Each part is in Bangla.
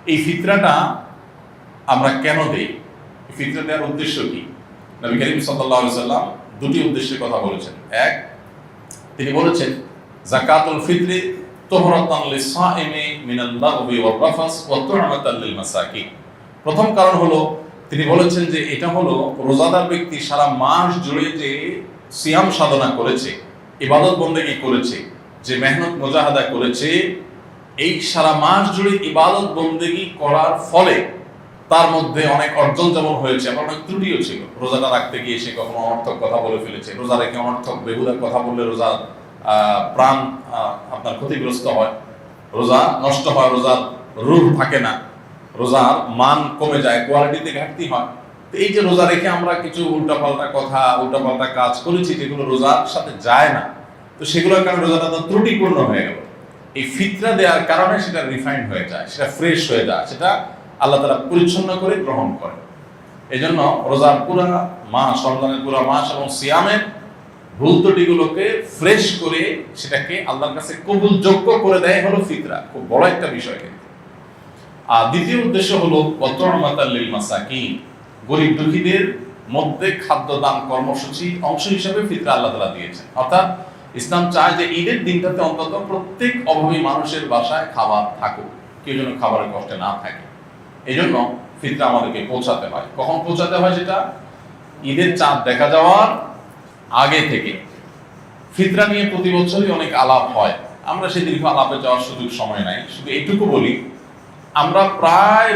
এই ফিতরাটা আমরা কেন দেই? ফিতরা দেওয়ার উদ্দেশ্য কি? নবী করিম সাল্লাল্লাহু আলাইহি সাল্লাম দুটি উদ্দেশ্যের কথা বলেছেন। এক, তিনি বলেছেন যাকাতুল ফিতরি তুহরাতান লিস-সাইমি মিনাল লাগবি ওয়ার রাফাস ওয়া তু'মাতান লিল মাসাকিন। প্রথম কারণ হলো তিনি বলেছেন যে এটা হলো রোজাদার ব্যক্তি সারা মাস জুড়ে যে সিয়াম সাধনা করেছে, ইবাদত বন্দেগী করেছে, যে মেহনত মুজাহাদা করেছে, এই সারা মাস জুড়ে ইবাদত বন্দেগী করার ফলে তার মধ্যে অনেক অর্জন যেমন হয়েছে, আবার অনেক ত্রুটিও ছিল। রোজাটা রাখতে গিয়ে সে কখনো অনর্থক কথা বলে ফেলেছে, রোজা রেখে অনর্থক বেহুদার কথা বললে রোজা প্রাণ আপনার ক্ষতিগ্রস্ত হয়, রোজা নষ্ট হয়, রোজার রূহ থাকে না, রোজার মান কমে যায়, কোয়ালিটিতে ঘাটতি হয়। তো এই যে রোজা রেখে আমরা কিছু উল্টাপাল্টা কথা, উল্টাপাল্টা কাজ করেছি যেগুলো রোজার সাথে যায় না, তো সেগুলোর কারণে রোজাটা তো ত্রুটিপূর্ণ হয়ে গেল। এই ফিতরা দেওয়ার কারণে সেটা রিফাইন্ড হয়ে যায়, সেটা ফ্রেশ হয়ে যায়, সেটা আল্লাহ তাআলা পরিচ্ছন্ন করে গ্রহণ করে। এই জন্য রোজার পুরা মাস, রমজানের পুরা মাস এবং সিয়ামের ভুল ত্রুটিগুলোকে ফ্রেশ করে সেটাকে আল্লাহর কাছে কবুলযোগ্য করে দেয় হলো ফিতরা। খুব বড় একটা বিষয় কিন্তু। আর দ্বিতীয় উদ্দেশ্য হলো ওয়াতু'মাতাল লিল মাসাকিন, গরিব দুঃখীদের মধ্যে খাদ্য দান কর্মসূচি অংশ হিসেবে ফিতরা আল্লাহ তাআলা দিয়েছেন। অর্থাৎ ইসলাম চায় যে ঈদের দিনটাতে অন্তত প্রত্যেক অভাবী মানুষের বাসায় খাবার থাকুক, কেউ যেন খাবারের কষ্টে না থাকে। এই জন্য ফিতরা আমাদেরকে পৌঁছাতে হয়। কখন পৌঁছাতে হয়? সেটা ঈদের চাঁদ দেখা যাওয়ার আগে থেকে। ফিতরা নিয়ে প্রতি বছরই অনেক আলাপ হয়, আমরা সেই দীর্ঘ আলাপে যাওয়ার সুযোগ সময় নাই। শুধু এইটুকু বলি, আমরা প্রায়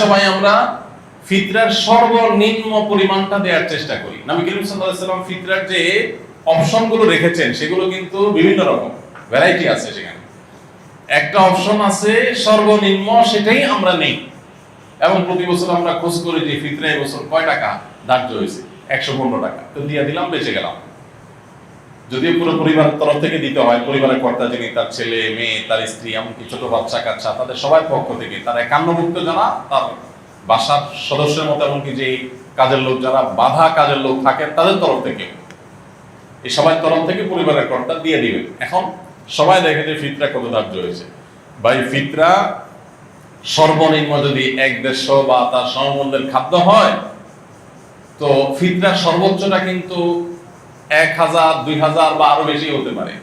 সবাই আমরা ফিতরার সর্বনিম্ন পরিমাণটা দেওয়ার চেষ্টা করি। নবী করিম সাল্লাল্লাহু আলাইহি ওয়াসাল্লাম ফিতরার যে অপশনগুলো রেখেছেন সেগুলো কিন্তু বিভিন্ন রকম, ভ্যারাইটি আছে। সেখানে একটা অপশন আছে সর্বনিম্ন, সেটাই আমরা নেই। এবং প্রতি বছর আমরা খোঁজ করি যে ফিতরা এই বছর কয় টাকা ধার্য হয়েছে, 115 টাকা, তো দিয়ে দিলাম, বেঁচে গেলাম। যদিও পুরো পরিবারের তরফ থেকে দিতে হয়, পরিবারের কর্তা যিনি, তার ছেলে মেয়ে, তার স্ত্রী, এমনকি ছোট বাচ্চা কাচ্চা, তাদের সবার পক্ষ থেকে, তার একান্নভুক্ত যারা তার বাসার সদস্যের মতো, এমনকি যে কাজের লোক, যারা বাধা কাজের লোক থাকেন, তাদের তরফ থেকে, এই সবার তরফ থেকে পরিবারের কর্তা দিয়ে দিবেন। এখন সবাই দেখে যে ফিতরা কত ধার্য হয়েছে। ভাই, ফিতরা সর্বনিম্ন যদি 150 বা তার সমমূল্যের খাদ্য হয়, তো ফিতরা সর্বোচ্চটা কিন্তু 1000, 2000 বা আরো বেশি হতে পারে।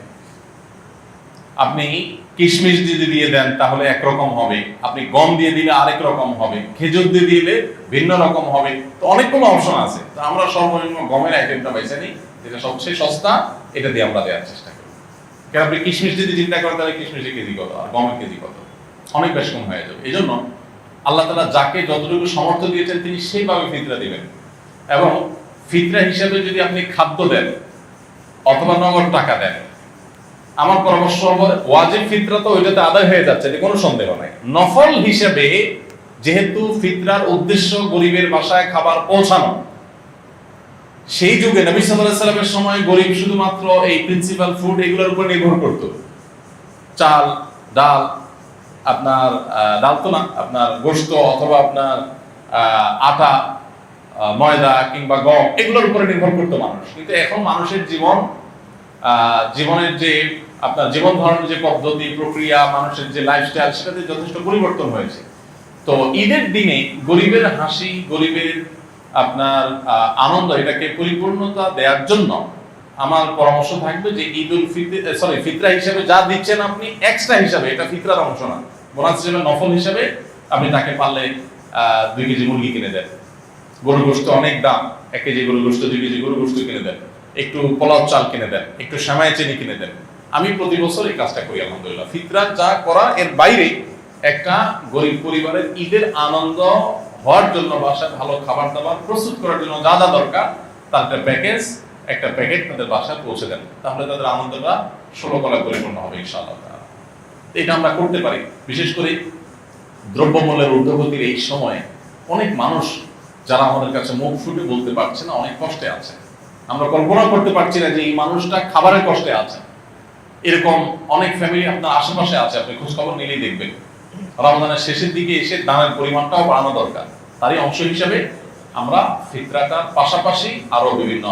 আপনি কিশমিশ যদি দিয়ে দেন তাহলে একরকম হবে, আপনি গম দিয়ে দিলে আরেক রকম হবে, খেজুর দিয়ে দিলে ভিন্ন রকম হবে। তো অনেকগুলো অপশন আছে। তো আমরা সর্বনিম্ন গমের আইটেমটা বেছে নিই, যেটা সবচেয়ে সস্তা, এটা দিয়ে আমরা দেওয়ার চেষ্টা করি। কারণ আপনি কিশমিশ যদি চিন্তা করেন তাহলে কিশমিশের কেজি কত আর গমের কেজি কত, অনেক বেশ কম হয়ে যাবে। এই জন্য আল্লাহ তাআলা যাকে যতটুকু সামর্থ্য দিয়েছেন তিনি সেইভাবে ফিতরা দিবেন। এবং ফিতরা হিসাবে যদি আপনি খাদ্য দেন অথবা নগদ টাকা দেন, আমার পরামর্শ হবে ওয়াজিব ফিতরা তো ওইটাতে আদায় হয়ে যাচ্ছে, এতে কোনো সন্দেহ নাই। নফল হিসেবে যেহেতু ফিতরার উদ্দেশ্য গরিবের বাসায় খাবার পৌঁছানো, সেই যুগে নবী সাল্লাল্লাহু আলাইহি ওয়াসাল্লামের সময় গরিব শুধুমাত্র এই প্রিন্সিপাল ফুড এগুলোর উপর নির্ভর করত। চাল, ডাল, আপনার ডাল তো না, আপনার গোশত অথবা আপনার আটা, ময়দা কিংবা গম, এগুলোর উপরে নির্ভর করতো মানুষ। কিন্তু এখন মানুষের জীবনের যে আপনার জীবন ধারণের যে পদ্ধতি, প্রক্রিয়া, মানুষের যে লাইফস্টাইল, সেটাতে যথেষ্ট পরিবর্তন হয়েছে। তো ঈদের দিনে গরিবের হাসি, গরিবের আপনার আনন্দ, এটাকে পরিপূর্ণতা দেওয়ার জন্য আমার পরামর্শ থাকবে যে ফিতরা হিসেবে যা দিচ্ছেন আপনি এক্সট্রা হিসাবে, এটা ফিতরার অংশ না, বোনাস হিসেবে নফল হিসাবে আপনি তাকে পারলে 2 কেজি মুরগি কিনে দেন। গরুর গোশত অনেক দাম, 1 কেজি গরুর গোশত, 2 কেজি গরুর গোশত কিনে দেন, একটু পোলাও চাল কিনে দেন, একটু সেমাই চিনি কিনে দেন। আমি প্রতি বছর এই কাজটা করি আলহামদুলিল্লাহ। ফিতরা যা করা, এর বাইরে একটা গরিব পরিবারের ঈদের আনন্দ হওয়ার জন্য, বাসায় ভালো খাবার দাবার প্রস্তুত করার জন্য যা যা দরকার, তার একটা প্যাকেট তাদের বাসায় পৌঁছে দেন, তাহলে তাদের আনন্দটা 16 কলা পরিপূর্ণ হবে ইনশাআল্লাহ। এটা আমরা করতে পারি। বিশেষ করে দ্রব্যমূল্যের ঊর্ধ্বগতির এই সময়ে অনেক মানুষ যারা আমাদের কাছে মুখ ফুটে বলতে পারছে না, অনেক কষ্টে আছে। আমরা কল্পনা করতে পারছি না যে এই মানুষটা খাবারের কষ্টে আছে। এরকম অনেক ফ্যামিলি আপনার আশেপাশে আছে, আপনি খোঁজ খবর নিলেই দেখবেন। রমজানের শেষের দিকে এসে দানের পরিমাণটাও বাড়ানো দরকার। তারই অংশ হিসেবে আমরা ফিতরাটার পাশাপাশি আরো বিভিন্ন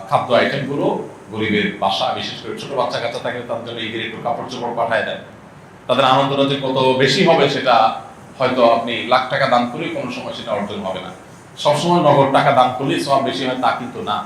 খাদ্য আইটেমগুলো গরিবের বাসা, বিশেষ করে ছোট বাচ্চা কাচ্চা থাকলে তার জন্য ঈদের একটু কাপড় চোপড় পাঠায় দেন। তাদের আনন্দটা যে কত বেশি হবে সেটা হয়তো আপনি লাখ টাকা দান করলে কোনো সময় সেটা অর্জন হবে না। সবসময় নগদ টাকা দান করলেই সব বেশি হয় তা কিন্তু না।